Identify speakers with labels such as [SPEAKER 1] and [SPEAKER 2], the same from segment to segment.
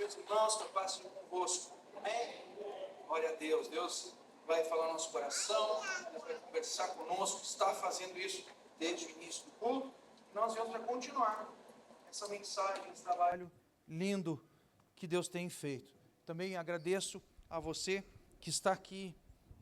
[SPEAKER 1] meus irmãos, que a paz seja convosco. Amém? Glória a Deus. Deus vai falar no nosso coração, Deus vai conversar conosco, está fazendo isso desde o início do culto. Nós vamos para continuar essa mensagem, esse trabalho lindo que Deus tem feito. Também agradeço a você que está aqui,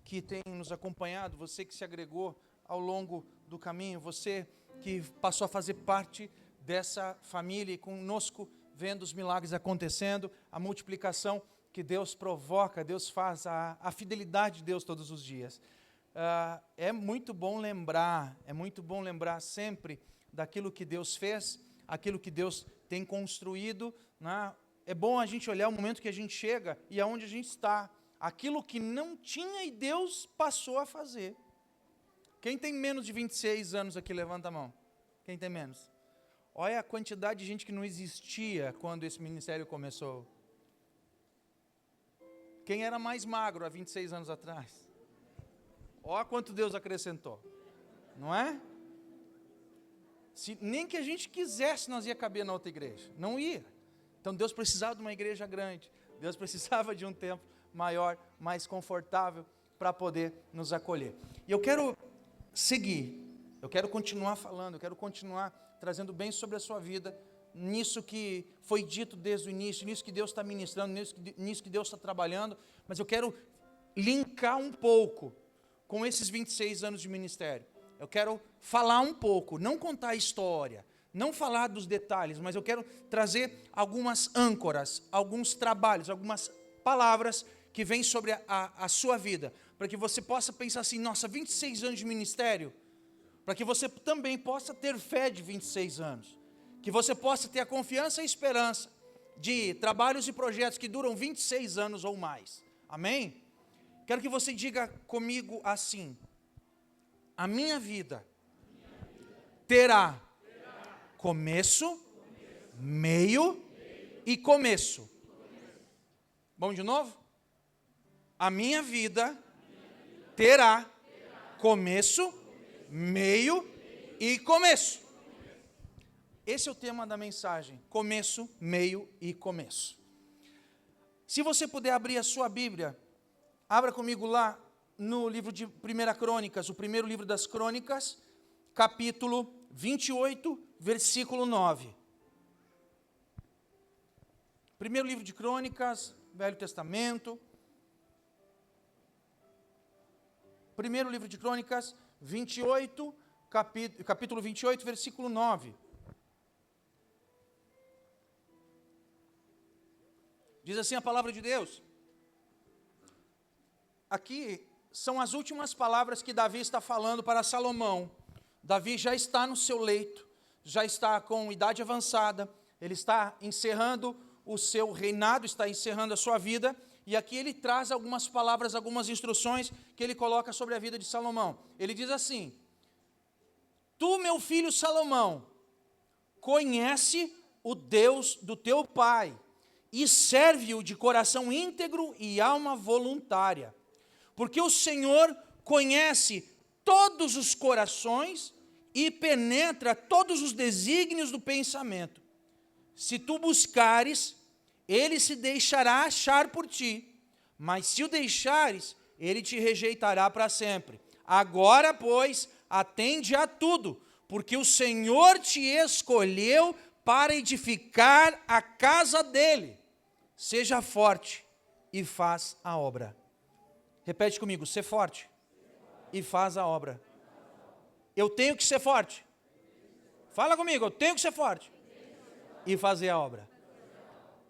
[SPEAKER 1] que tem nos acompanhado, você que se agregou ao longo do caminho, você que passou a fazer parte dessa família e conosco, vendo os milagres acontecendo, a multiplicação que Deus provoca, Deus faz, a fidelidade de Deus todos os dias. É muito bom lembrar sempre daquilo que Deus fez, aquilo que Deus tem construído, né? É bom a gente olhar o momento que a gente chega e aonde a gente está, aquilo que não tinha e Deus passou a fazer. Quem tem menos de 26 anos aqui, levanta a mão. Quem tem menos? Olha a quantidade de gente que não existia quando esse ministério começou. Quem era mais magro há 26 anos atrás? Olha quanto Deus acrescentou. Não é? Nem que a gente quisesse, nós ia caber na outra igreja. Não ia. Então Deus precisava de uma igreja grande. Deus precisava de um templo maior, mais confortável, para poder nos acolher. E eu quero seguir. Eu quero continuar falando, eu quero continuar trazendo bem sobre a sua vida, nisso que foi dito desde o início, nisso que Deus está ministrando, nisso que Deus está trabalhando, mas eu quero linkar um pouco com esses 26 anos de ministério. Eu quero falar um pouco, não contar a história, não falar dos detalhes, mas eu quero trazer algumas âncoras, alguns trabalhos, algumas palavras que vêm sobre a sua vida, para que você possa pensar assim, nossa, 26 anos de ministério, para que você também possa ter fé de 26 anos, que você possa ter a confiança e esperança de trabalhos e projetos que duram 26 anos ou mais. Amém? Quero que você diga comigo assim, a minha vida terá começo, meio e começo. Vamos de novo? A minha vida terá começo, meio e começo. Esse é o tema da mensagem, começo, meio e começo. Se você puder abrir a sua Bíblia, abra comigo lá no livro de 1 Crônicas, o primeiro livro das Crônicas, capítulo 28, versículo 9. Primeiro livro de Crônicas, Velho Testamento. Primeiro livro de Crônicas, 28, capítulo 28, versículo 9. Diz assim a palavra de Deus. Aqui são as últimas palavras que Davi está falando para Salomão. Davi já está no seu leito, já está com idade avançada, ele está encerrando o seu reinado, está encerrando a sua vida, e aqui ele traz algumas palavras, algumas instruções que ele coloca sobre a vida de Salomão. Ele diz assim: tu, meu filho Salomão, conhece o Deus do teu pai, e serve-o de coração íntegro e alma voluntária, porque o Senhor conhece todos os corações e penetra todos os desígnios do pensamento. Se tu buscares, ele se deixará achar por ti, mas se o deixares, ele te rejeitará para sempre. Agora, pois, atende a tudo, porque o Senhor te escolheu para edificar a casa dele. Seja forte e faz a obra. Repete comigo, ser forte e faz a obra. Eu tenho que ser forte. Fala comigo, eu tenho que ser forte e fazer a obra.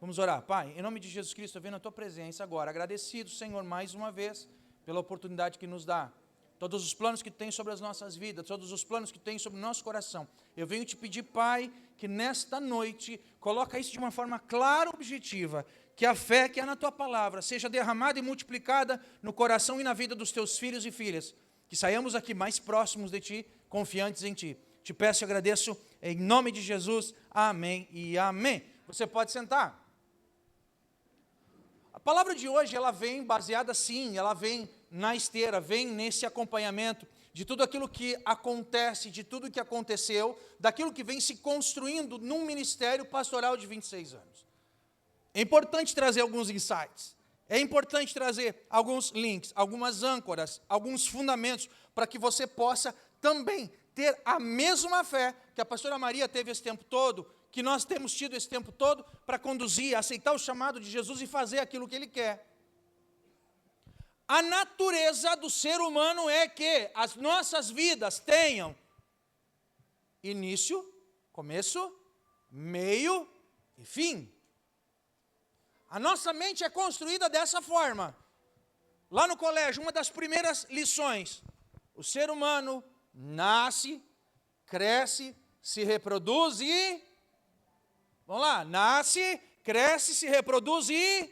[SPEAKER 1] Vamos orar. Pai, em nome de Jesus Cristo, eu venho na tua presença agora, agradecido, Senhor, mais uma vez, pela oportunidade que nos dá. Todos os planos que tem sobre as nossas vidas, todos os planos que tem sobre o nosso coração. Eu venho te pedir, Pai, que nesta noite, coloca isso de uma forma clara e objetiva, que a fé que há na tua palavra seja derramada e multiplicada no coração e na vida dos teus filhos e filhas, que saiamos aqui mais próximos de ti, confiantes em ti. Te peço e agradeço em nome de Jesus, amém e amém. Você pode sentar. A palavra de hoje, ela vem baseada sim, ela vem na esteira, vem nesse acompanhamento de tudo aquilo que acontece, de tudo que aconteceu, daquilo que vem se construindo num ministério pastoral de 26 anos. É importante trazer alguns insights. É importante trazer alguns links, algumas âncoras, alguns fundamentos, para que você possa também ter a mesma fé que a pastora Maria teve esse tempo todo, que nós temos tido esse tempo todo, para conduzir, aceitar o chamado de Jesus e fazer aquilo que Ele quer. A natureza do ser humano é que as nossas vidas tenham início, começo, meio e fim. A nossa mente é construída dessa forma. Lá no colégio, uma das primeiras lições, o ser humano nasce, cresce, se reproduz e... Vamos lá, nasce, cresce, se reproduz e...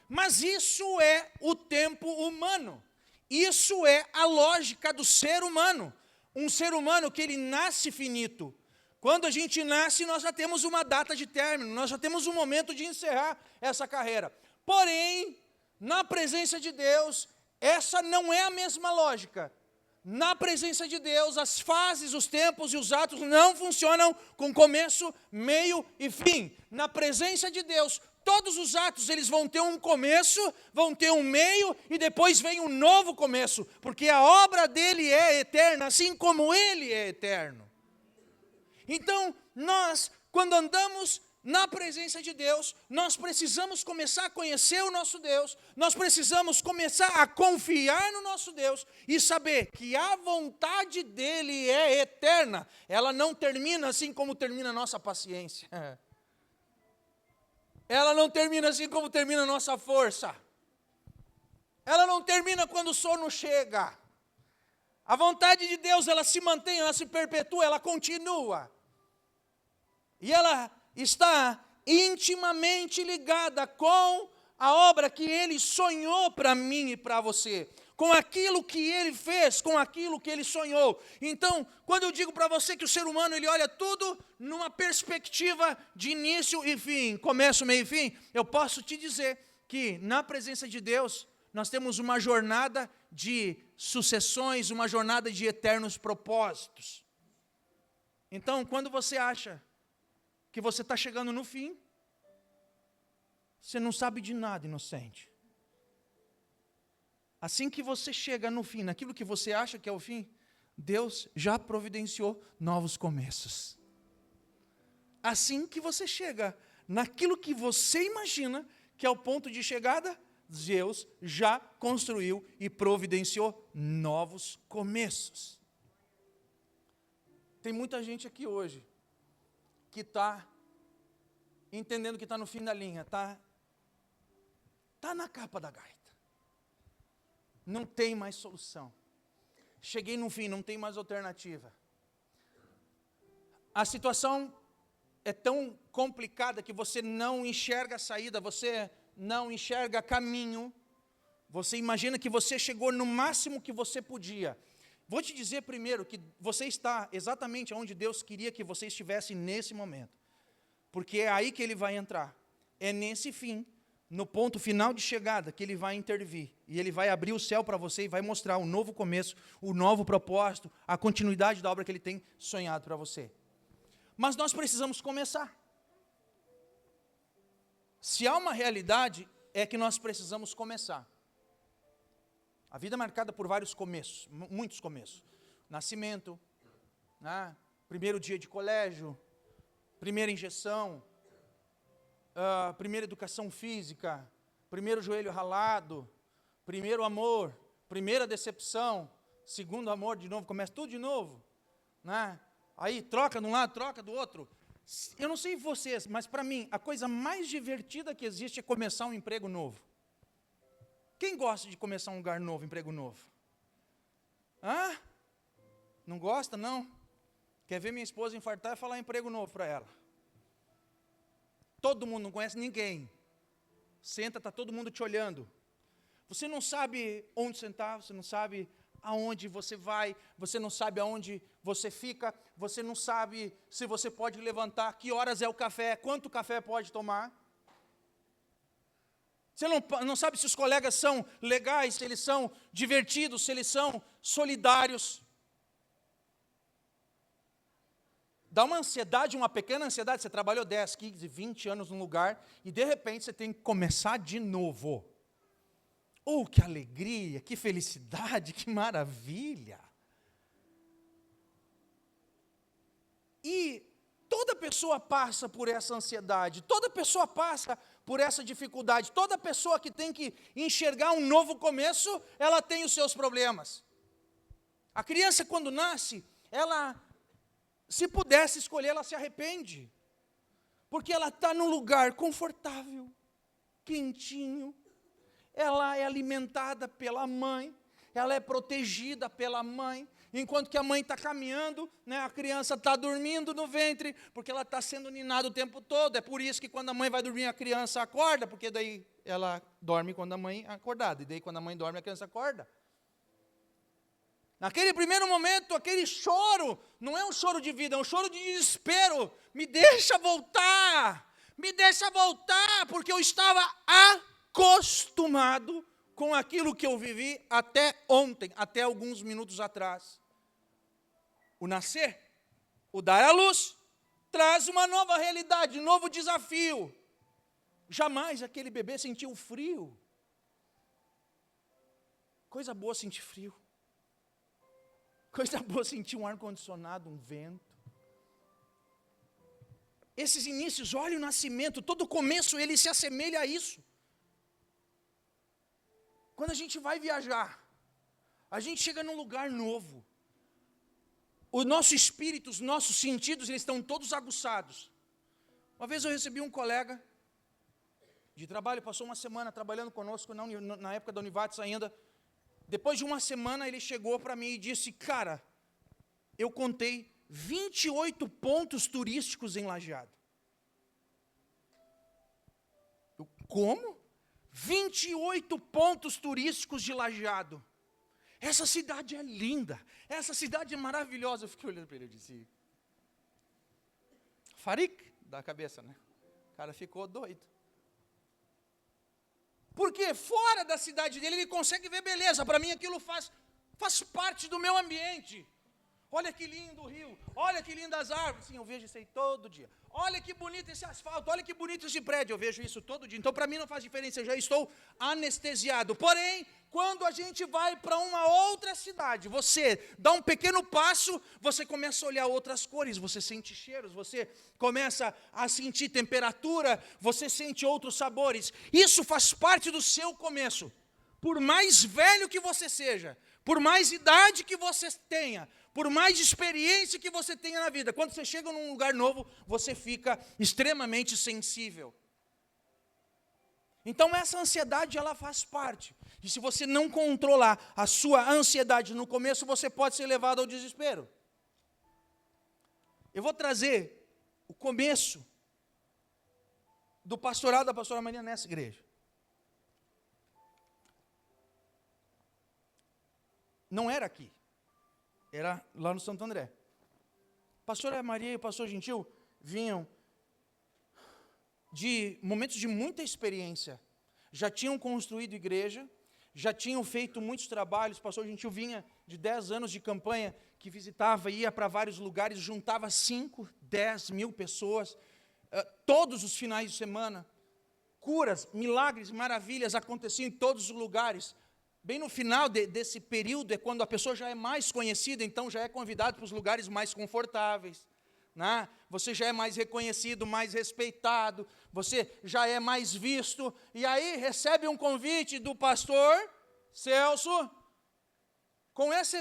[SPEAKER 1] Mas isso é o tempo humano. Isso é a lógica do ser humano. Um ser humano que ele nasce finito. Quando a gente nasce, nós já temos uma data de término, nós já temos um momento de encerrar essa carreira. Porém, na presença de Deus, essa não é a mesma lógica. Na presença de Deus, as fases, os tempos e os atos não funcionam com começo, meio e fim. Na presença de Deus, todos os atos eles vão ter um começo, vão ter um meio e depois vem um novo começo, porque a obra dele é eterna, assim como ele é eterno. Então, nós, quando andamos na presença de Deus, nós precisamos começar a conhecer o nosso Deus, nós precisamos começar a confiar no nosso Deus e saber que a vontade dele é eterna, ela não termina assim como termina a nossa paciência, ela não termina assim como termina a nossa força, ela não termina quando o sono chega. A vontade de Deus, ela se mantém, ela se perpetua, ela continua. E ela está intimamente ligada com a obra que Ele sonhou para mim e para você. Com aquilo que Ele fez, com aquilo que Ele sonhou. Então, quando eu digo para você que o ser humano, ele olha tudo numa perspectiva de início e fim, começo, meio e fim, eu posso te dizer que na presença de Deus, nós temos uma jornada de sucessões, uma jornada de eternos propósitos. Então, quando você acha que você está chegando no fim, você não sabe de nada, inocente. Assim que você chega no fim, naquilo que você acha que é o fim, Deus já providenciou novos começos. Assim que você chega naquilo que você imagina que é o ponto de chegada, Deus já construiu e providenciou novos começos. Tem muita gente aqui hoje que está entendendo que está no fim da linha, está na capa da gaita. Não tem mais solução. Cheguei no fim, não tem mais alternativa. A situação é tão complicada que você não enxerga a saída, você não enxerga caminho, você imagina que você chegou no máximo que você podia. Vou te dizer primeiro que você está exatamente onde Deus queria que você estivesse nesse momento. Porque é aí que Ele vai entrar. É nesse fim, no ponto final de chegada, que Ele vai intervir. E Ele vai abrir o céu para você e vai mostrar o novo começo, o novo propósito, a continuidade da obra que Ele tem sonhado para você. Mas nós precisamos começar. Se há uma realidade, é que nós precisamos começar. A vida é marcada por vários começos, muitos começos. Nascimento, né? Primeiro dia de colégio, primeira injeção, primeira educação física, primeiro joelho ralado, primeiro amor, primeira decepção, segundo amor, de novo, começa tudo de novo. Né? Aí troca de um lado, troca do outro. Eu não sei vocês, mas para mim, a coisa mais divertida que existe é começar um emprego novo. Quem gosta de começar um lugar novo, emprego novo? Hã? Não gosta, não? Quer ver minha esposa infartar e falar emprego novo para ela? Todo mundo, não conhece ninguém. Senta, está todo mundo te olhando. Você não sabe onde sentar, você não sabe aonde você vai, você não sabe aonde você fica, você não sabe se você pode levantar, que horas é o café, quanto café pode tomar. Você não sabe se os colegas são legais, se eles são divertidos, se eles são solidários. Dá uma ansiedade, uma pequena ansiedade. Você trabalhou 10, 15, 20 anos num lugar e de repente você tem que começar de novo. Oh, que alegria, que felicidade, que maravilha. E toda pessoa passa por essa ansiedade, toda pessoa passa por essa dificuldade, toda pessoa que tem que enxergar um novo começo, ela tem os seus problemas. A criança, quando nasce, ela, se pudesse escolher, ela se arrepende, porque ela está num lugar confortável, quentinho, ela é alimentada pela mãe, ela é protegida pela mãe, enquanto que a mãe está caminhando, né, a criança está dormindo no ventre, porque ela está sendo ninada o tempo todo. É por isso que quando a mãe vai dormir, a criança acorda, porque daí ela dorme quando a mãe é acordada, e daí quando a mãe dorme, a criança acorda. Naquele primeiro momento, aquele choro, não é um choro de vida, é um choro de desespero. Me deixa voltar, porque eu estava acostumado com aquilo que eu vivi até ontem, até alguns minutos atrás. O nascer, o dar à luz, traz uma nova realidade, um novo desafio. Jamais aquele bebê sentiu frio. Coisa boa sentir frio. Coisa boa sentir um ar-condicionado, um vento. Esses inícios, olha o nascimento, todo começo ele se assemelha a isso. Quando a gente vai viajar, a gente chega num lugar novo. O nosso espírito, os nossos sentidos, eles estão todos aguçados. Uma vez eu recebi um colega de trabalho, passou uma semana trabalhando conosco na época da Univates ainda. Depois de uma semana ele chegou para mim e disse, cara, eu contei 28 pontos turísticos em Lajeado. Eu, como? 28 pontos turísticos de Lajeado. Essa cidade é linda, essa cidade é maravilhosa. Eu fiquei olhando para ele e disse, Farik, da cabeça, né? O cara ficou doido. Porque fora da cidade dele, ele consegue ver beleza. Para mim aquilo faz parte do meu ambiente. Olha que lindo o rio, olha que lindas as árvores. Sim, eu vejo isso aí todo dia. Olha que bonito esse asfalto, olha que bonito esse prédio. Eu vejo isso todo dia. Então, para mim não faz diferença, eu já estou anestesiado. Porém, quando a gente vai para uma outra cidade, você dá um pequeno passo, você começa a olhar outras cores, você sente cheiros, você começa a sentir temperatura, você sente outros sabores. Isso faz parte do seu começo. Por mais velho que você seja, por mais idade que você tenha, por mais experiência que você tenha na vida, quando você chega num lugar novo, você fica extremamente sensível. Então essa ansiedade, ela faz parte. E se você não controlar a sua ansiedade no começo, você pode ser levado ao desespero. Eu vou trazer o começo do pastorado da pastora Maria nessa igreja. Não era aqui. Era lá no Santo André. A pastora Maria e o pastor Gentil vinham de momentos de muita experiência. Já tinham construído igreja, já tinham feito muitos trabalhos. O pastor Gentil vinha de 10 anos de campanha, que visitava, ia para vários lugares, juntava 5, 10 mil pessoas, todos os finais de semana. Curas, milagres, maravilhas aconteciam em todos os lugares. Bem no final desse período é quando a pessoa já é mais conhecida, então já é convidado para os lugares mais confortáveis, né? Você já é mais reconhecido, mais respeitado, você já é mais visto, e aí recebe um convite do pastor Celso, com essa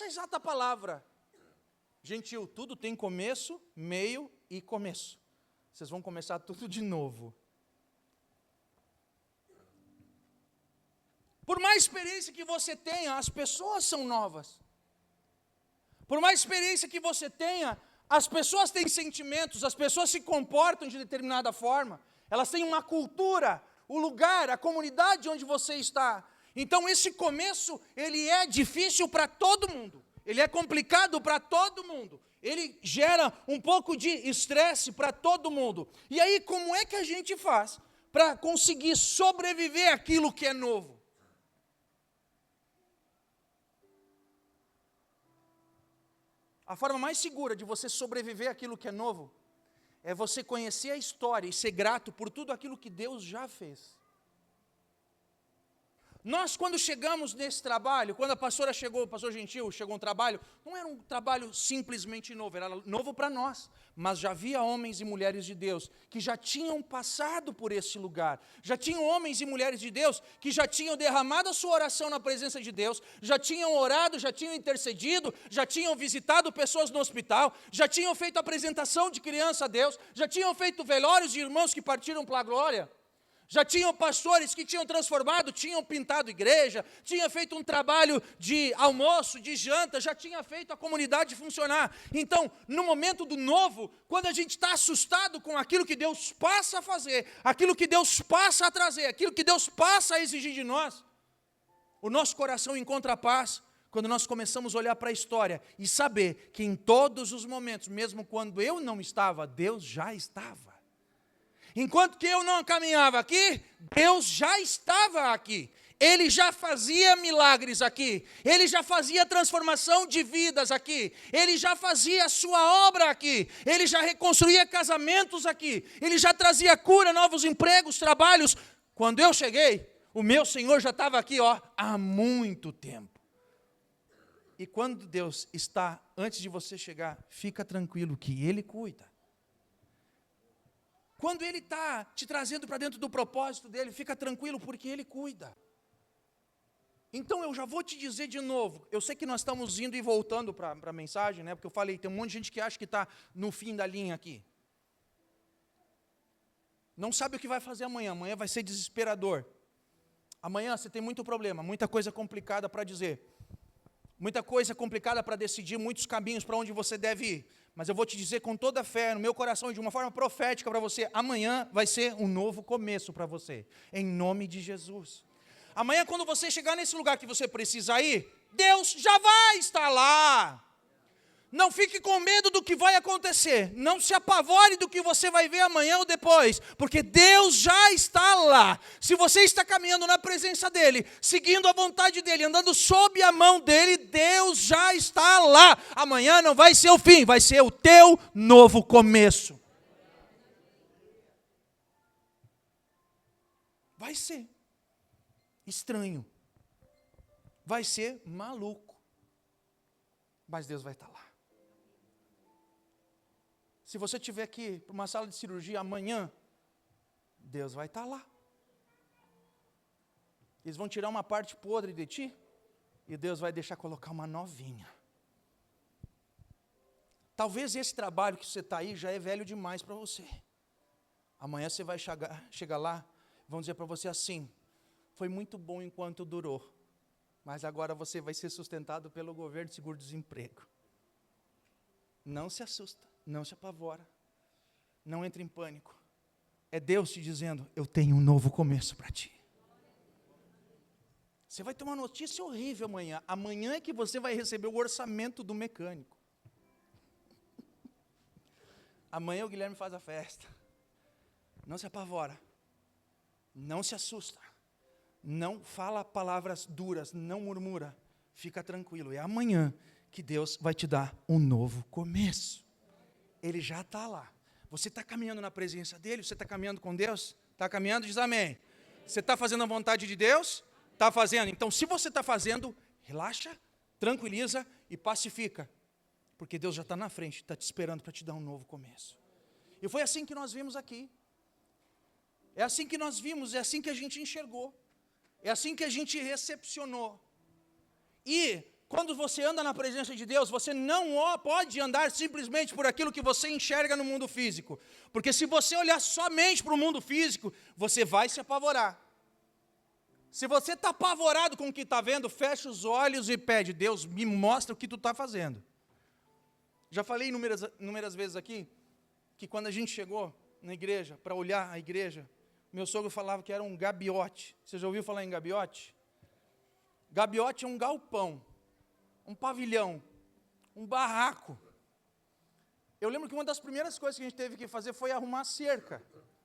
[SPEAKER 1] exata palavra. Gentil, tudo tem começo, meio e começo. Vocês vão começar tudo de novo. Por mais experiência que você tenha, as pessoas são novas. Por mais experiência que você tenha, as pessoas têm sentimentos, as pessoas se comportam de determinada forma. Elas têm uma cultura, o lugar, a comunidade onde você está. Então esse começo, ele é difícil para todo mundo. Ele é complicado para todo mundo. Ele gera um pouco de estresse para todo mundo. E aí, como é que a gente faz para conseguir sobreviver àquilo que é novo? A forma mais segura de você sobreviver àquilo que é novo é você conhecer a história e ser grato por tudo aquilo que Deus já fez. Nós, quando chegamos nesse trabalho, quando a pastora chegou, o pastor Gentil chegou um trabalho, não era um trabalho simplesmente novo, era novo para nós, mas já havia homens e mulheres de Deus que já tinham passado por esse lugar, já tinham homens e mulheres de Deus que já tinham derramado a sua oração na presença de Deus, já tinham orado, já tinham intercedido, já tinham visitado pessoas no hospital, já tinham feito apresentação de criança a Deus, já tinham feito velórios de irmãos que partiram para a glória. Já tinham pastores que tinham transformado, tinham pintado igreja, tinham feito um trabalho de almoço, de janta, já tinha feito a comunidade funcionar. Então, no momento do novo, quando a gente está assustado com aquilo que Deus passa a fazer, aquilo que Deus passa a trazer, aquilo que Deus passa a exigir de nós, o nosso coração encontra paz quando nós começamos a olhar para a história e saber que em todos os momentos, mesmo quando eu não estava, Deus já estava. Enquanto que eu não caminhava aqui, Deus já estava aqui. Ele já fazia milagres aqui. Ele já fazia transformação de vidas aqui. Ele já fazia a sua obra aqui. Ele já reconstruía casamentos aqui. Ele já trazia cura, novos empregos, trabalhos. Quando eu cheguei, o meu Senhor já estava aqui, há muito tempo. E quando Deus está antes de você chegar, fica tranquilo que Ele cuida. Quando Ele está te trazendo para dentro do propósito dEle, fica tranquilo, porque Ele cuida. Então eu já vou te dizer de novo, eu sei que nós estamos indo e voltando para a mensagem, né? Porque eu falei, tem um monte de gente que acha que está no fim da linha aqui. Não sabe o que vai fazer amanhã, amanhã vai ser desesperador. Amanhã você tem muito problema, muita coisa complicada para dizer. Muita coisa complicada para decidir, muitos caminhos para onde você deve ir. Mas eu vou te dizer com toda a fé, no meu coração, e de uma forma profética para você, amanhã vai ser um novo começo para você, em nome de Jesus. Amanhã, quando você chegar nesse lugar que você precisa ir, Deus já vai estar lá. Não fique com medo do que vai acontecer, não se apavore do que você vai ver amanhã ou depois, porque Deus já está lá. Se você está caminhando na presença dEle, seguindo a vontade dEle, andando sob a mão dEle, Deus já está lá. Amanhã não vai ser o fim, vai ser o teu novo começo. Vai ser estranho, vai ser maluco, mas Deus vai estar lá. Se você tiver que ir para uma sala de cirurgia amanhã, Deus vai estar lá. Eles vão tirar uma parte podre de ti e Deus vai deixar colocar uma novinha. Talvez esse trabalho que você está aí já é velho demais para você. Amanhã você vai chegar lá, vão dizer para você assim, foi muito bom enquanto durou, mas agora você vai ser sustentado pelo governo de seguro-desemprego. Não se assusta. Não se apavora, não entre em pânico. É Deus te dizendo, eu tenho um novo começo para ti. Você vai ter uma notícia horrível amanhã. Amanhã é que você vai receber o orçamento do mecânico. Amanhã o Guilherme faz a festa. Não se apavora, não se assusta, não fala palavras duras, não murmura. Fica tranquilo, é amanhã que Deus vai te dar um novo começo. Ele já está lá. Você está caminhando na presença dEle? Você está caminhando com Deus? Está caminhando? Diz amém. Você está fazendo a vontade de Deus? Está fazendo. Então, se você está fazendo, relaxa, tranquiliza e pacifica. Porque Deus já está na frente, está te esperando para te dar um novo começo. E foi assim que nós vimos aqui. É assim que nós vimos, é assim que a gente enxergou. É assim que a gente recepcionou. E quando você anda na presença de Deus, você não pode andar simplesmente por aquilo que você enxerga no mundo físico. Porque se você olhar somente para o mundo físico, você vai se apavorar. Se você está apavorado com o que está vendo, fecha os olhos e pede, Deus, me mostra o que tu está fazendo. Já falei inúmeras vezes aqui, que quando a gente chegou na igreja, para olhar a igreja, meu sogro falava que era um gabiote. Você já ouviu falar em gabiote? Gabiote é um galpão. Um pavilhão, um barraco. Eu lembro que uma das primeiras coisas que a gente teve que fazer foi arrumar a cerca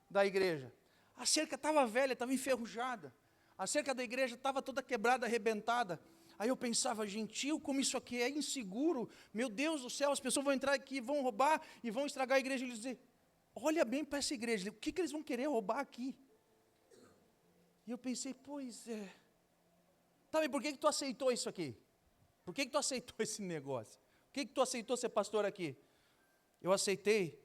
[SPEAKER 1] da igreja. A cerca estava velha, estava enferrujada. A cerca da igreja estava toda quebrada, arrebentada. Aí eu pensava, gentil, como isso aqui é inseguro. Meu Deus do céu, as pessoas vão entrar aqui, vão roubar e vão estragar a igreja. E eles dizem, olha bem para essa igreja, o que eles vão querer roubar aqui? E eu pensei, pois é. Tá, mas por que tu aceitou isso aqui? Por que tu aceitou esse negócio? Por que tu aceitou ser pastor aqui? Eu aceitei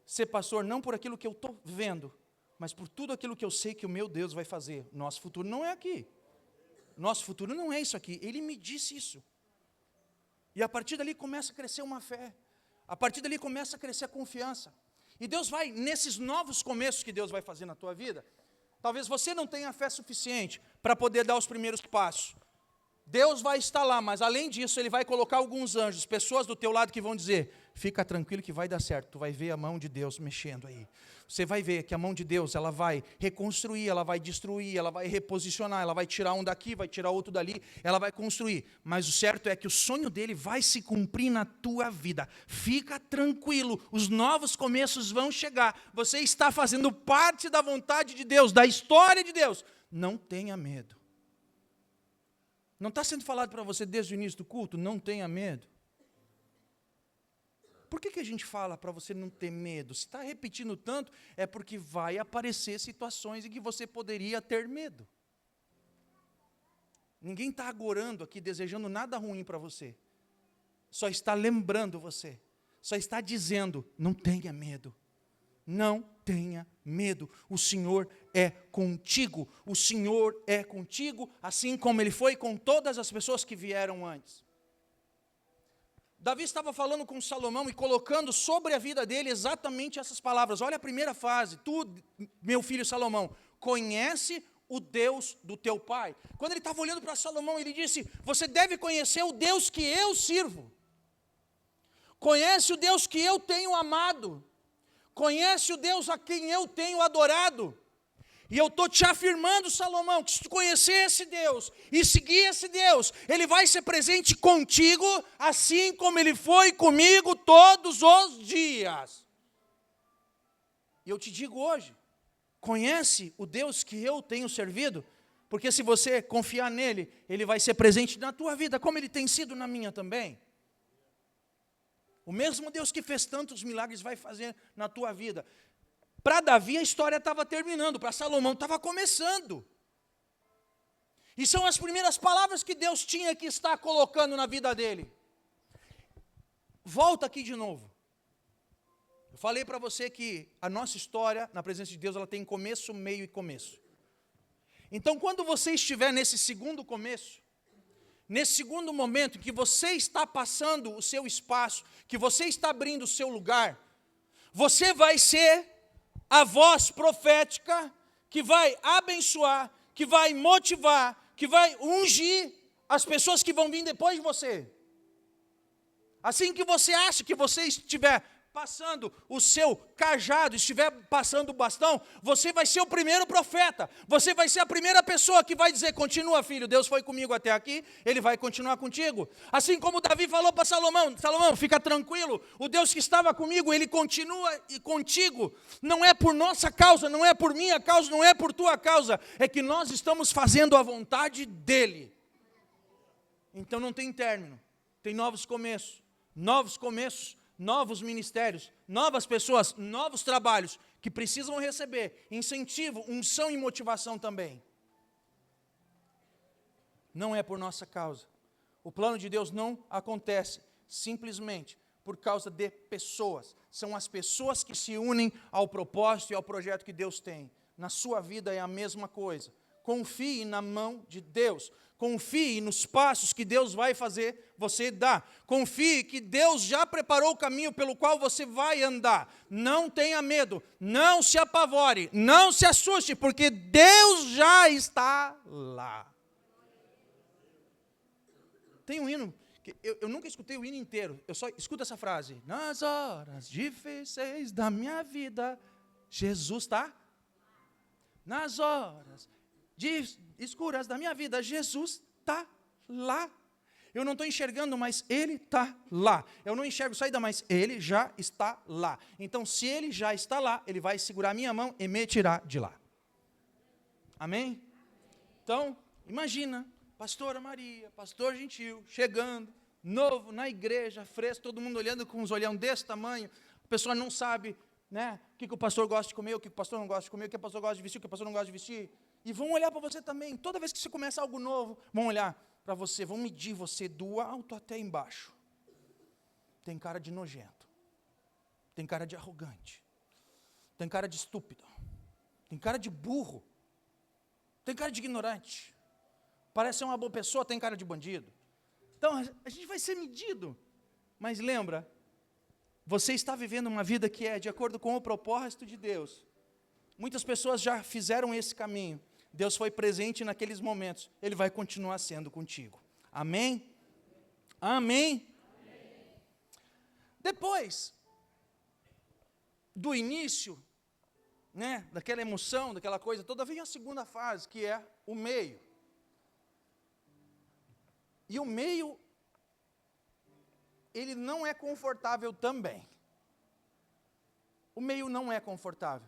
[SPEAKER 1] ser pastor não por aquilo que eu estou vendo, mas por tudo aquilo que eu sei que o meu Deus vai fazer. Nosso futuro não é aqui. Nosso futuro não é isso aqui. Ele me disse isso. E a partir dali começa a crescer uma fé. A partir dali começa a crescer a confiança. E Deus vai, nesses novos começos que Deus vai fazer na tua vida, talvez você não tenha fé suficiente para poder dar os primeiros passos. Deus vai estar lá, mas além disso, Ele vai colocar alguns anjos, pessoas do teu lado que vão dizer, fica tranquilo que vai dar certo, tu vai ver a mão de Deus mexendo aí. Você vai ver que a mão de Deus, ela vai reconstruir, ela vai destruir, ela vai reposicionar, ela vai tirar um daqui, vai tirar outro dali, ela vai construir. Mas o certo é que o sonho dele vai se cumprir na tua vida. Fica tranquilo, os novos começos vão chegar. Você está fazendo parte da vontade de Deus, da história de Deus. Não tenha medo. Não está sendo falado para você desde o início do culto? Não tenha medo. Por que a gente fala para você não ter medo? Se está repetindo tanto, é porque vai aparecer situações em que você poderia ter medo. Ninguém está agorando aqui, desejando nada ruim para você. Só está lembrando você. Só está dizendo, não tenha medo. Não tenha medo. O Senhor é contigo. O Senhor é contigo, assim como Ele foi com todas as pessoas que vieram antes. Davi estava falando com Salomão e colocando sobre a vida dele exatamente essas palavras. Olha a primeira frase. Tu, meu filho Salomão, conhece o Deus do teu pai. Quando ele estava olhando para Salomão, ele disse, você deve conhecer o Deus que eu sirvo. Conhece o Deus que eu tenho amado. Conhece o Deus a quem eu tenho adorado. E eu estou te afirmando, Salomão, que se tu conhecer esse Deus e seguir esse Deus, Ele vai ser presente contigo, assim como Ele foi comigo todos os dias. E eu te digo hoje, conhece o Deus que eu tenho servido? Porque se você confiar nele, Ele vai ser presente na tua vida, como Ele tem sido na minha também. O mesmo Deus que fez tantos milagres vai fazer na tua vida. Para Davi a história estava terminando, para Salomão estava começando. E são as primeiras palavras que Deus tinha que estar colocando na vida dele. Volta aqui de novo. Eu falei para você que a nossa história, na presença de Deus, ela tem começo, meio e começo. Então, quando você estiver nesse segundo começo, nesse segundo momento que você está passando o seu espaço, que você está abrindo o seu lugar, você vai ser a voz profética que vai abençoar, que vai motivar, que vai ungir as pessoas que vão vir depois de você. Assim que você acha que você estiver passando o seu cajado, estiver passando o bastão, você vai ser o primeiro profeta, você vai ser a primeira pessoa que vai dizer, continua filho, Deus foi comigo até aqui, Ele vai continuar contigo. Assim como Davi falou para Salomão, Salomão, fica tranquilo, o Deus que estava comigo, Ele continua contigo, não é por nossa causa, não é por minha causa, não é por tua causa, é que nós estamos fazendo a vontade dEle. Então não tem término, tem novos começos, novos ministérios, novas pessoas, novos trabalhos que precisam receber incentivo, unção e motivação também. Não é por nossa causa. O plano de Deus não acontece simplesmente por causa de pessoas. São as pessoas que se unem ao propósito e ao projeto que Deus tem. Na sua vida é a mesma coisa. Confie na mão de Deus. Confie nos passos que Deus vai fazer você dar. Confie que Deus já preparou o caminho pelo qual você vai andar. Não tenha medo, não se apavore, não se assuste, porque Deus já está lá. Tem um hino, que eu nunca escutei o hino inteiro, eu só escuto essa frase. Nas horas difíceis da minha vida, Jesus está. Nas horas escuras da minha vida, Jesus está lá. Eu não estou enxergando, mas Ele está lá. Eu não enxergo saída, mas Ele já está lá. Então, se Ele já está lá, Ele vai segurar a minha mão e me tirar de lá. Amém? Então, imagina, pastora Maria, pastor Gentil, chegando, novo, na igreja, fresco, todo mundo olhando com uns olhão desse tamanho, a pessoa não sabe, né, o que o pastor gosta de comer, o que o pastor não gosta de comer, o que o pastor gosta de vestir, o que o pastor não gosta de vestir, e vão olhar para você também, toda vez que você começa algo novo, vão olhar para você, vão medir você do alto até embaixo. Tem cara de nojento, tem cara de arrogante, tem cara de estúpido, tem cara de burro, tem cara de ignorante, parece ser uma boa pessoa, tem cara de bandido. Então, a gente vai ser medido, mas lembra, você está vivendo uma vida que é de acordo com o propósito de Deus. Muitas pessoas já fizeram esse caminho, Deus foi presente naqueles momentos, Ele vai continuar sendo contigo. Amém? Amém? Depois do início, né, daquela emoção, daquela coisa toda, vem a segunda fase, que é o meio. E o meio, ele não é confortável também. O meio não é confortável.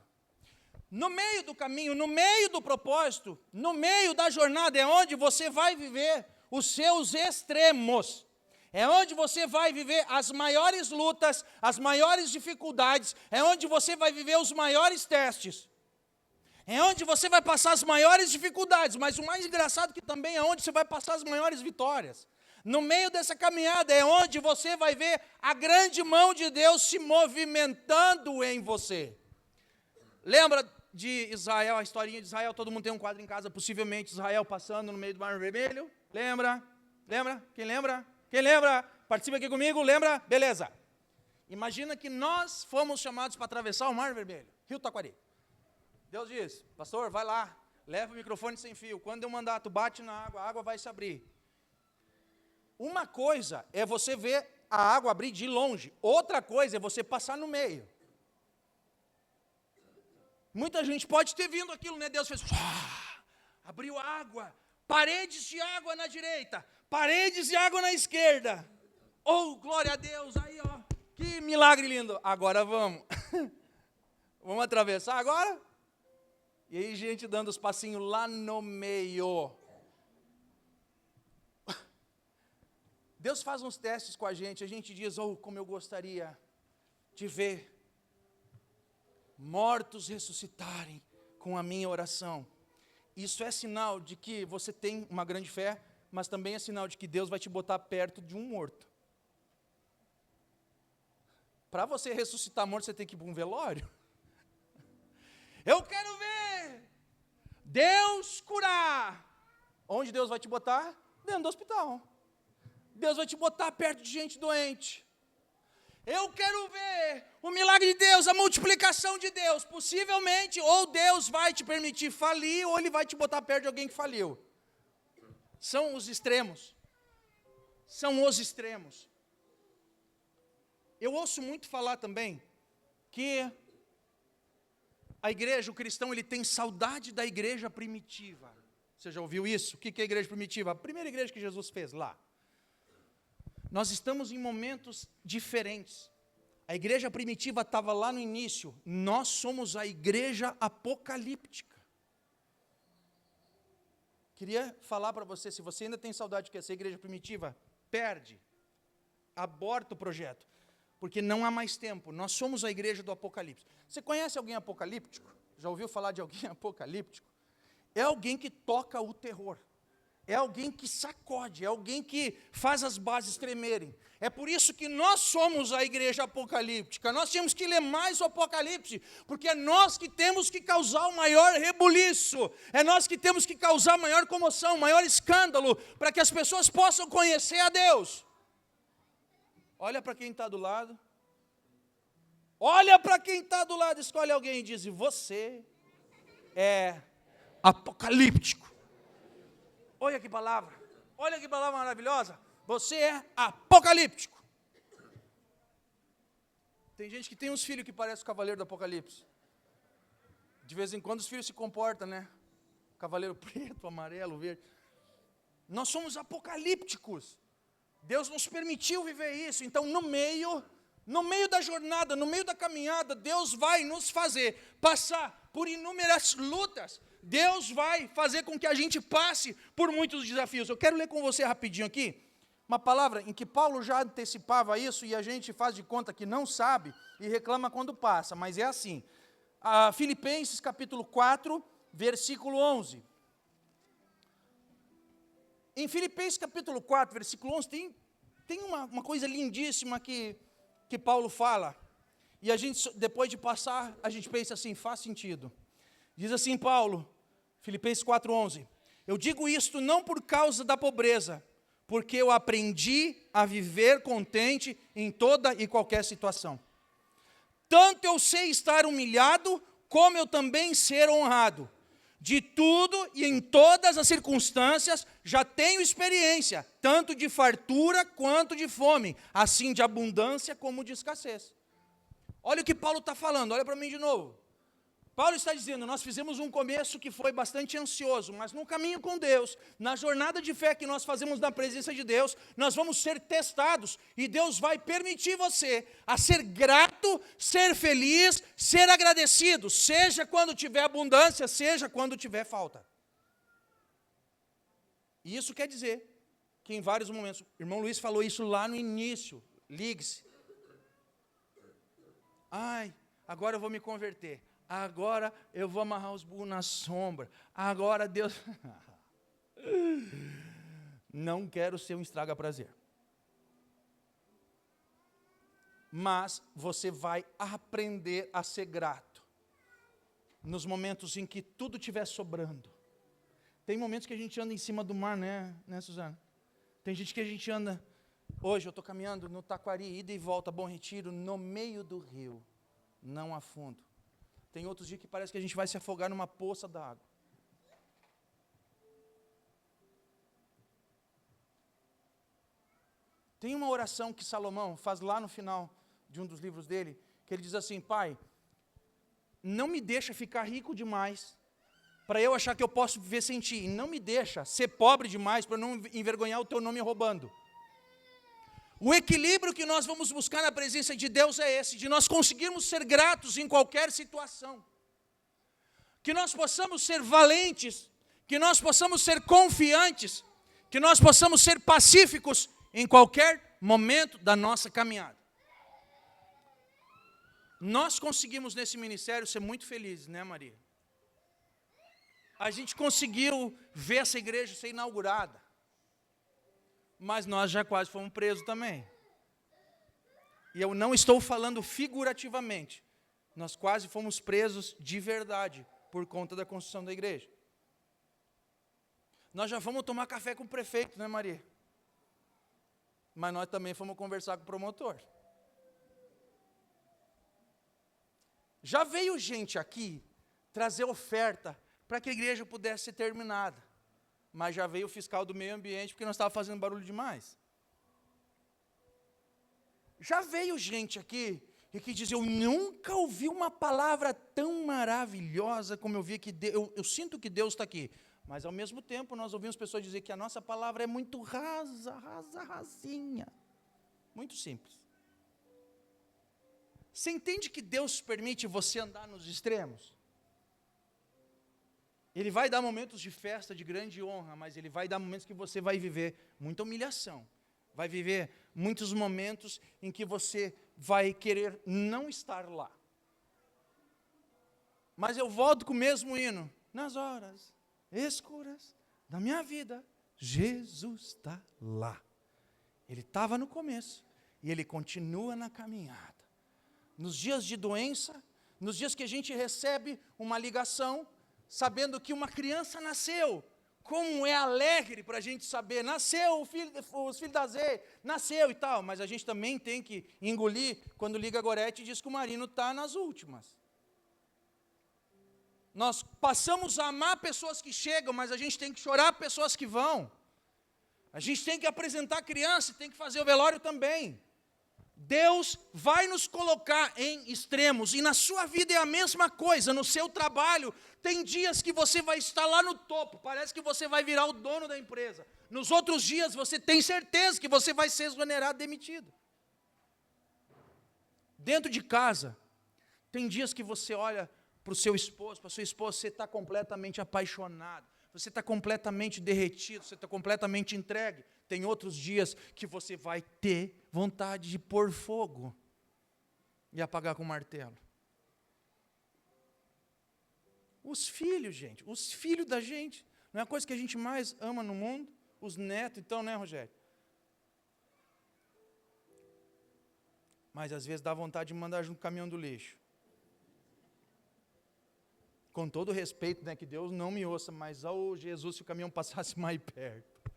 [SPEAKER 1] No meio do caminho, no meio do propósito, no meio da jornada, é onde você vai viver os seus extremos. É onde você vai viver as maiores lutas, as maiores dificuldades, é onde você vai viver os maiores testes. É onde você vai passar as maiores dificuldades, mas o mais engraçado que também é onde você vai passar as maiores vitórias. No meio dessa caminhada é onde você vai ver a grande mão de Deus se movimentando em você. Lembra de Israel, a historinha de Israel? Todo mundo tem um quadro em casa, possivelmente Israel passando no meio do Mar Vermelho. Lembra? Lembra? Quem lembra? Quem lembra? Participa aqui comigo, lembra? Beleza. Imagina que nós fomos chamados para atravessar o Mar Vermelho, Rio Taquari. Deus diz, pastor, vai lá, leva o microfone sem fio. Quando eu mandar, tu bate na água, a água vai se abrir. Uma coisa é você ver a água abrir de longe, outra coisa é você passar no meio. Muita gente pode ter vindo aquilo, né? Deus fez, abriu a água, paredes de água na direita, paredes de água na esquerda. Oh, glória a Deus, aí ó, que milagre lindo. Agora vamos. Vamos atravessar agora? E aí gente dando os passinhos lá no meio. Deus faz uns testes com a gente diz, oh, como eu gostaria de ver mortos ressuscitarem com a minha oração. Isso é sinal de que você tem uma grande fé, mas também é sinal de que Deus vai te botar perto de um morto. Para você ressuscitar morto, você tem que ir para um velório. Eu quero ver Deus curar. Onde Deus vai te botar? Dentro do hospital. Deus vai te botar perto de gente doente. Eu quero ver o milagre de Deus, a multiplicação de Deus. Possivelmente, ou Deus vai te permitir falir, ou Ele vai te botar perto de alguém que faliu. São os extremos. São os extremos. Eu ouço muito falar também que a igreja, o cristão, ele tem saudade da igreja primitiva. Você já ouviu isso? O que é a igreja primitiva? A primeira igreja que Jesus fez lá. Nós estamos em momentos diferentes. A igreja primitiva estava lá no início. Nós somos a igreja apocalíptica. Queria falar para você, se você ainda tem saudade de que essa igreja primitiva, perde. Aborta o projeto. Porque não há mais tempo. Nós somos a igreja do apocalipse. Você conhece alguém apocalíptico? Já ouviu falar de alguém apocalíptico? É alguém que toca o terror. É alguém que sacode, é alguém que faz as bases tremerem. É por isso que nós somos a igreja apocalíptica. Nós temos que ler mais o Apocalipse, porque é nós que temos que causar o maior rebuliço, é nós que temos que causar maior comoção, maior escândalo, para que as pessoas possam conhecer a Deus. Olha para quem está do lado. Olha para quem está do lado, escolhe alguém e diz, você é apocalíptico. Olha que palavra maravilhosa. Você é apocalíptico. Tem gente que tem uns filhos que parecem o cavaleiro do Apocalipse. De vez em quando os filhos se comportam, né? Cavaleiro preto, amarelo, verde. Nós somos apocalípticos. Deus nos permitiu viver isso. Então, no meio da jornada, no meio da caminhada, Deus vai nos fazer passar por inúmeras lutas. Deus vai fazer com que a gente passe por muitos desafios. Eu quero ler com você rapidinho aqui, uma palavra em que Paulo já antecipava isso, e a gente faz de conta que não sabe, e reclama quando passa, mas é assim. Filipenses capítulo 4, versículo 11. Em Filipenses capítulo 4, versículo 11, tem uma coisa lindíssima que Paulo fala, e a gente, depois de passar, a gente pensa assim, faz sentido. Diz assim Paulo, Filipenses 4:11, eu digo isto não por causa da pobreza, porque eu aprendi a viver contente em toda e qualquer situação. Tanto eu sei estar humilhado, como eu também ser honrado. De tudo e em todas as circunstâncias já tenho experiência, tanto de fartura quanto de fome, assim de abundância como de escassez. Olha o que Paulo está falando, olha para mim de novo. Paulo está dizendo, nós fizemos um começo que foi bastante ansioso, mas no caminho com Deus, na jornada de fé que nós fazemos na presença de Deus, nós vamos ser testados, e Deus vai permitir você a ser grato, ser feliz, ser agradecido, seja quando tiver abundância, seja quando tiver falta. E isso quer dizer que em vários momentos, o irmão Luiz falou isso lá no início, ligue-se. Ai, agora eu vou me converter. Agora eu vou amarrar os burros na sombra. Agora Deus... Não quero ser um estraga-prazer. Mas você vai aprender a ser grato. Nos momentos em que tudo estiver sobrando. Tem momentos que a gente anda em cima do mar, né, Suzana? Tem gente que a gente anda... Hoje eu estou caminhando no Taquari, ida e volta, Bom Retiro, no meio do rio. Não afundo. Tem outros dias que parece que a gente vai se afogar numa poça d'água. Tem uma oração que Salomão faz lá no final de um dos livros dele, que ele diz assim, Pai, não me deixa ficar rico demais, para eu achar que eu posso viver sem Ti, e não me deixa ser pobre demais, para não envergonhar o Teu nome roubando. O equilíbrio que nós vamos buscar na presença de Deus é esse, de nós conseguirmos ser gratos em qualquer situação. Que nós possamos ser valentes, que nós possamos ser confiantes, que nós possamos ser pacíficos em qualquer momento da nossa caminhada. Nós conseguimos nesse ministério ser muito felizes, né, Maria? A gente conseguiu ver essa igreja ser inaugurada. Mas nós já quase fomos presos também. E eu não estou falando figurativamente. Nós quase fomos presos de verdade, por conta da construção da igreja. Nós já fomos tomar café com o prefeito, né, Maria? Mas nós também fomos conversar com o promotor. Já veio gente aqui trazer oferta para que a igreja pudesse ser terminada. Mas já veio o fiscal do meio ambiente porque nós estávamos fazendo barulho demais. Já veio gente aqui e que diz, eu nunca ouvi uma palavra tão maravilhosa como eu vi aqui. Eu sinto que Deus está aqui. Mas ao mesmo tempo nós ouvimos pessoas dizer que a nossa palavra é muito rasinha. Muito simples. Você entende que Deus permite você andar nos extremos? Ele vai dar momentos de festa, de grande honra, mas Ele vai dar momentos que você vai viver muita humilhação. Vai viver muitos momentos em que você vai querer não estar lá. Mas eu volto com o mesmo hino. Nas horas escuras da minha vida, Jesus está lá. Ele estava no começo e Ele continua na caminhada. Nos dias de doença, nos dias que a gente recebe uma ligação, sabendo que uma criança nasceu, como é alegre para a gente saber, nasceu os filhos da Zé, nasceu e tal, mas a gente também tem que engolir quando liga a Gorete e diz que o Marino está nas últimas. Nós passamos a amar pessoas que chegam, mas a gente tem que chorar pessoas que vão. A gente tem que apresentar a criança e tem que fazer o velório também. Deus vai nos colocar em extremos, e na sua vida é a mesma coisa, no seu trabalho, tem dias que você vai estar lá no topo, parece que você vai virar o dono da empresa, nos outros dias você tem certeza que você vai ser exonerado, demitido. Dentro de casa, tem dias que você olha para o seu esposo, para a sua esposa, você está completamente apaixonado, você está completamente derretido, você está completamente entregue. Tem outros dias que você vai ter vontade de pôr fogo e apagar com martelo. Os filhos, gente, os filhos da gente, não é a coisa que a gente mais ama no mundo? Os netos, então, né, Rogério? Mas às vezes dá vontade de mandar junto com o caminhão do lixo. Com todo o respeito, né, que Deus não me ouça, mas, oh Jesus, se o caminhão passasse mais perto.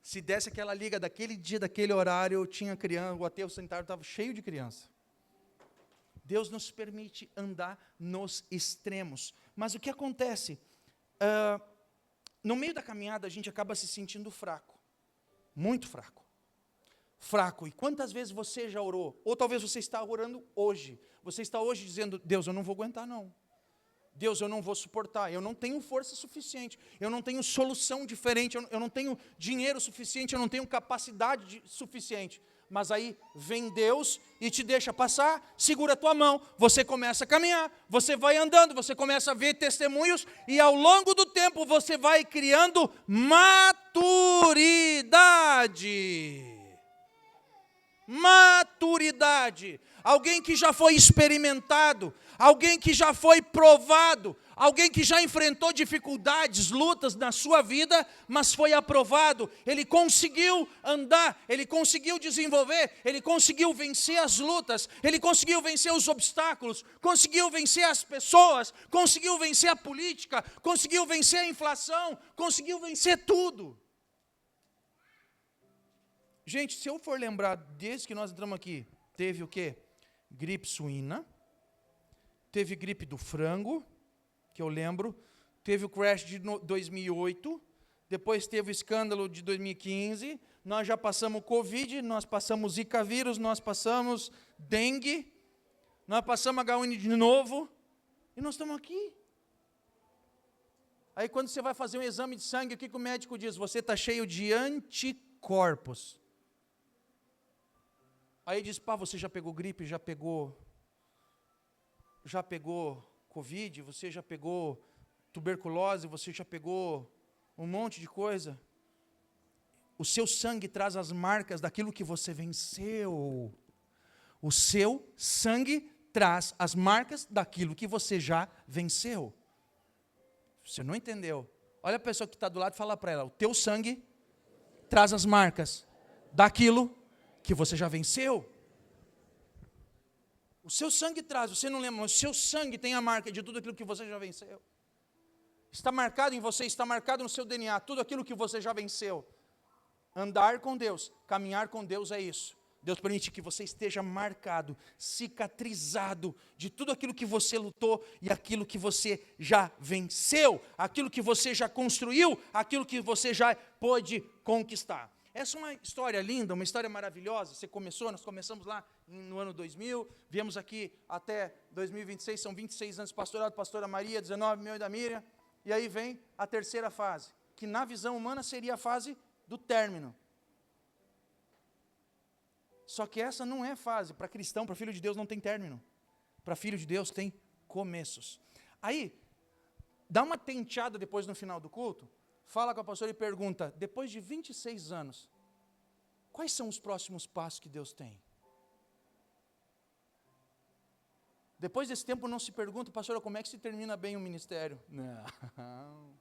[SPEAKER 1] Se desse aquela liga daquele dia, daquele horário, eu tinha criança, o aterro sanitário estava cheio de criança. Deus nos permite andar nos extremos. Mas o que acontece? No meio da caminhada, a gente acaba se sentindo fraco. Muito fraco. Fraco. E quantas vezes você já orou? Ou talvez você está orando hoje. Você está hoje dizendo, Deus, eu não vou aguentar não. Deus, eu não vou suportar. Eu não tenho força suficiente. Eu não tenho solução diferente. Eu não tenho dinheiro suficiente. Eu não tenho capacidade suficiente. Mas aí vem Deus e te deixa passar, segura a tua mão, você começa a caminhar, você vai andando, você começa a ver testemunhos e ao longo do tempo você vai criando maturidade. Maturidade. Alguém que já foi experimentado, alguém que já foi provado, alguém que já enfrentou dificuldades, lutas na sua vida, mas foi aprovado. Ele conseguiu andar, ele conseguiu desenvolver, ele conseguiu vencer as lutas, ele conseguiu vencer os obstáculos, conseguiu vencer as pessoas, conseguiu vencer a política, conseguiu vencer a inflação, conseguiu vencer tudo. Gente, se eu for lembrar, desde que nós entramos aqui, teve o quê? Gripe suína, teve gripe do frango, que eu lembro, teve o crash de 2008, depois teve o escândalo de 2015, nós já passamos Covid, nós passamos Zika vírus, nós passamos dengue, nós passamos H1N de novo, e nós estamos aqui. Aí quando você vai fazer um exame de sangue, o que o médico diz? Você está cheio de anticorpos. Aí diz, pá, você já pegou gripe, já pegou Covid, você já pegou tuberculose, você já pegou um monte de coisa. O seu sangue traz as marcas daquilo que você venceu. O seu sangue traz as marcas daquilo que você já venceu. Você não entendeu? Olha a pessoa que está do lado e fala para ela, o teu sangue traz as marcas daquilo que você já venceu. O seu sangue traz, você não lembra, mas o seu sangue tem a marca de tudo aquilo que você já venceu. Está marcado em você, está marcado no seu DNA, tudo aquilo que você já venceu. Andar com Deus, caminhar com Deus é isso. Deus permite que você esteja marcado, cicatrizado de tudo aquilo que você lutou e aquilo que você já venceu, aquilo que você já construiu, aquilo que você já pôde conquistar. Essa é uma história linda, uma história maravilhosa. Nós começamos lá no ano 2000, viemos aqui até 2026, são 26 anos de pastorado, pastora Maria, 19 mil da Miriam, e aí vem a terceira fase, que na visão humana seria a fase do término. Só que essa não é fase, para cristão, para filho de Deus não tem término, para filho de Deus tem começos. Aí, dá uma tenteada depois no final do culto, fala com a pastora e pergunta, depois de 26 anos, quais são os próximos passos que Deus tem? Depois desse tempo não se pergunta, pastora, como é que se termina bem o ministério? Não,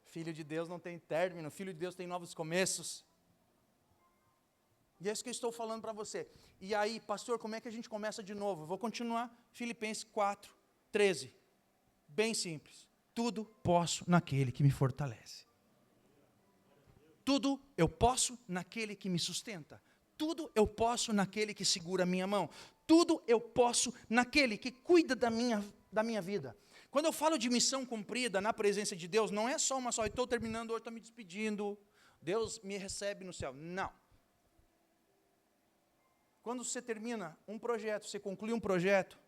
[SPEAKER 1] filho de Deus não tem término, filho de Deus tem novos começos. E é isso que eu estou falando para você. E aí, pastor, como é que a gente começa de novo? Vou continuar, Filipenses 4, 13. Bem simples. Tudo posso naquele que me fortalece. Tudo eu posso naquele que me sustenta. Tudo eu posso naquele que segura a minha mão. Tudo eu posso naquele que cuida da minha vida. Quando eu falo de missão cumprida na presença de Deus, não é só uma só, estou terminando hoje, estou me despedindo, Deus me recebe no céu. Não. Quando você termina um projeto, você conclui um projeto,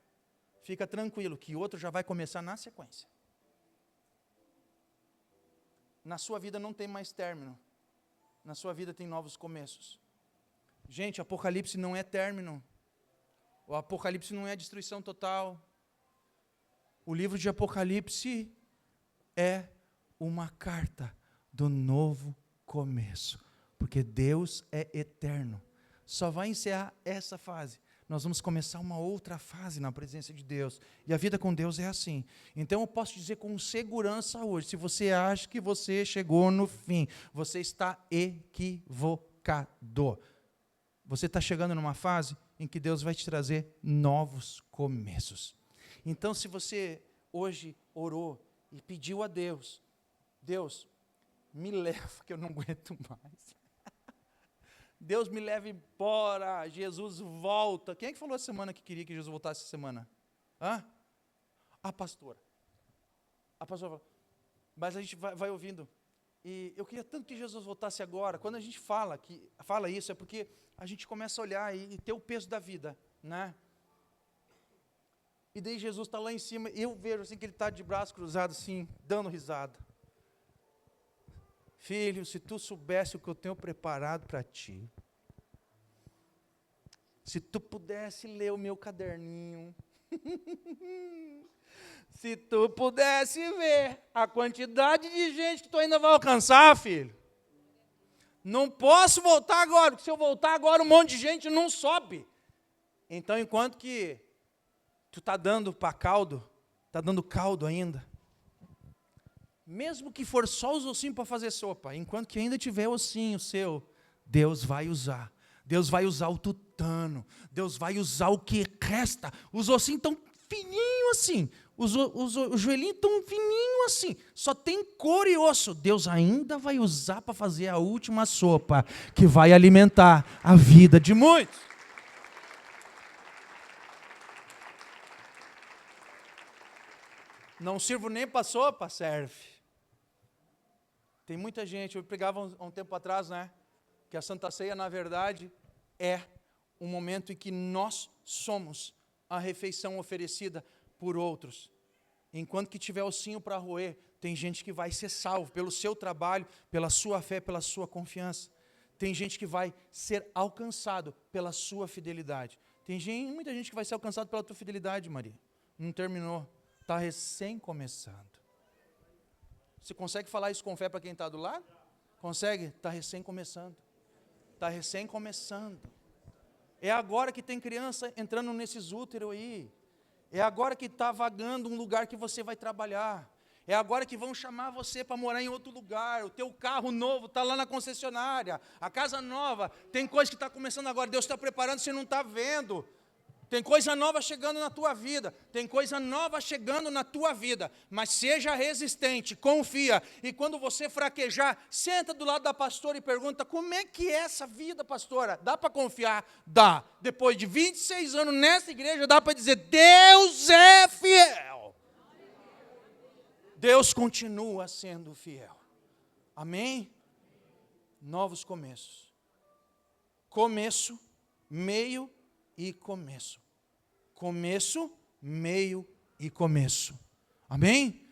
[SPEAKER 1] fica tranquilo que outro já vai começar na sequência. Na sua vida não tem mais término. Na sua vida tem novos começos. Gente, Apocalipse não é término. O Apocalipse não é destruição total. O livro de Apocalipse é uma carta do novo começo, porque Deus é eterno. Só vai encerrar essa fase. Nós vamos começar uma outra fase na presença de Deus. E a vida com Deus é assim. Então eu posso dizer com segurança hoje, se você acha que você chegou no fim, você está equivocado. Você está chegando numa fase em que Deus vai te trazer novos começos. Então, se você hoje orou e pediu a Deus, Deus, me leva que eu não aguento mais. Deus me leva embora, Jesus volta. Quem é que falou essa semana que queria que Jesus voltasse essa semana? Hã? A pastora. A pastora falou, mas a gente vai ouvindo. E eu queria tanto que Jesus voltasse agora. Quando a gente fala isso, é porque a gente começa a olhar e ter o peso da vida, né? E daí Jesus está lá em cima, e eu vejo assim que ele está de braço cruzado, assim, dando risada. Filho, se tu soubesse o que eu tenho preparado para ti, se tu pudesse ler o meu caderninho, se tu pudesse ver a quantidade de gente que tu ainda vai alcançar, filho. Não posso voltar agora, porque se eu voltar agora um monte de gente não sobe. Então, enquanto que tu está dando para caldo, está dando caldo ainda, mesmo que for só os ossinhos para fazer sopa, enquanto que ainda tiver ossinho seu, Deus vai usar. Deus vai usar o tutano, Deus vai usar o que resta. Os ossinhos estão fininhos assim, os joelhinhos estão fininhos assim, só tem couro e osso. Deus ainda vai usar para fazer a última sopa, que vai alimentar a vida de muitos. Não sirvo nem para sopa, serve. Tem muita gente, eu pregava um tempo atrás, né? Que a Santa Ceia, na verdade, é um momento em que nós somos a refeição oferecida por outros. Enquanto que tiver ossinho para roer, tem gente que vai ser salvo pelo seu trabalho, pela sua fé, pela sua confiança. Tem gente que vai ser alcançado pela sua fidelidade. Tem muita gente que vai ser alcançado pela tua fidelidade, Maria. Não terminou, está recém começando. Você consegue falar isso com fé para quem está do lado? Consegue? Está recém começando. Está recém começando. É agora que tem criança entrando nesses úteros aí. É agora que está vagando um lugar que você vai trabalhar. É agora que vão chamar você para morar em outro lugar. O teu carro novo está lá na concessionária. A casa nova. Tem coisa que está começando agora. Deus está preparando, você não está vendo. Tem coisa nova chegando na tua vida, tem coisa nova chegando na tua vida, mas seja resistente, confia, e quando você fraquejar, senta do lado da pastora e pergunta, como é que é essa vida, pastora? Dá para confiar? Dá. Depois de 26 anos nessa igreja, dá para dizer, Deus é fiel. Deus continua sendo fiel. Amém? Novos começos. Começo, meio e começo. Começo, meio e começo. Amém?